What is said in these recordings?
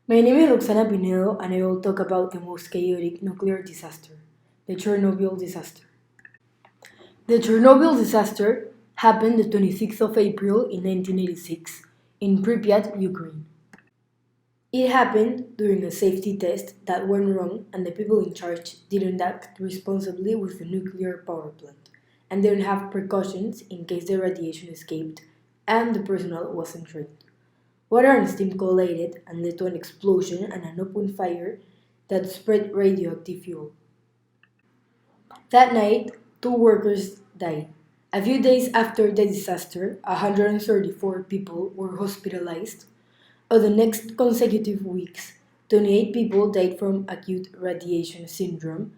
My name is Roxana Pinedo, and I will talk about the most chaotic nuclear disaster, the Chernobyl disaster. The Chernobyl disaster happened the 26th of April in 1986 in Pripyat, Ukraine. It happened during a safety test that went wrong, and the people in charge didn't act responsibly with the nuclear power plant and didn't have precautions in case the radiation escaped and the personnel wasn't trained. Water and steam collided and led to an explosion and an open fire that spread radioactive fuel. That night, two workers died. A few days after the disaster, 134 people were hospitalized. Over the next consecutive weeks, 28 people died from acute radiation syndrome,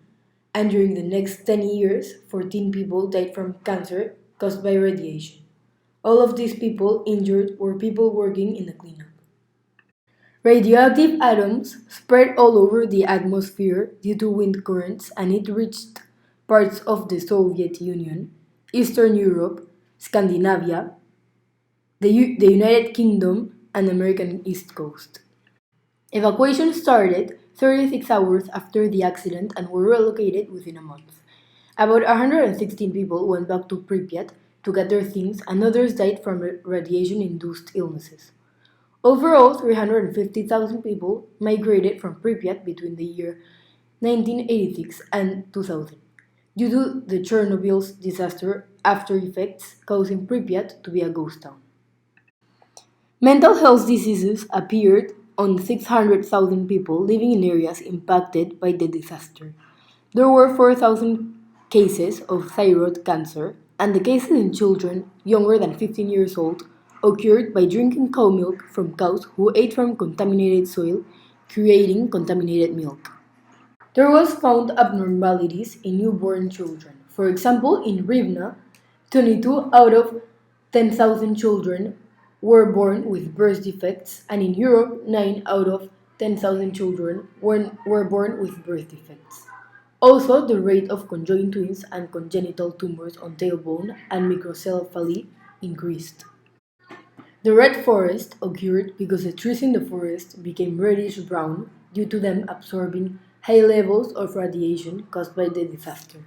and during the next 10 years, 14 people died from cancer caused by radiation. All of these people injured were people working in the cleanup. Radioactive atoms spread all over the atmosphere due to wind currents, and it reached parts of the Soviet Union, Eastern Europe, Scandinavia, the United Kingdom, and the American East Coast. Evacuation started 36 hours after the accident and were relocated within a month. About 116 people went back to Pripyat to get their things, and others died from radiation induced illnesses. Overall, 350,000 people migrated from Pripyat between the year 1986 and 2000 due to the Chernobyl's disaster after effects causing Pripyat to be a ghost town. Mental health diseases appeared on 600,000 people living in areas impacted by the disaster. There were 4,000 cases of thyroid cancer, and the cases in children younger than 15 years old occurred by drinking cow milk from cows who ate from contaminated soil, creating contaminated milk. There was found abnormalities in newborn children. For example, in Rivne, 22 out of 10,000 children were born with birth defects, and in Europe, 9 out of 10,000 children were born with birth defects. Also, the rate of conjoined twins and congenital tumors on tailbone and microcephaly increased. The red forest occurred because the trees in the forest became reddish brown due to them absorbing high levels of radiation caused by the disaster.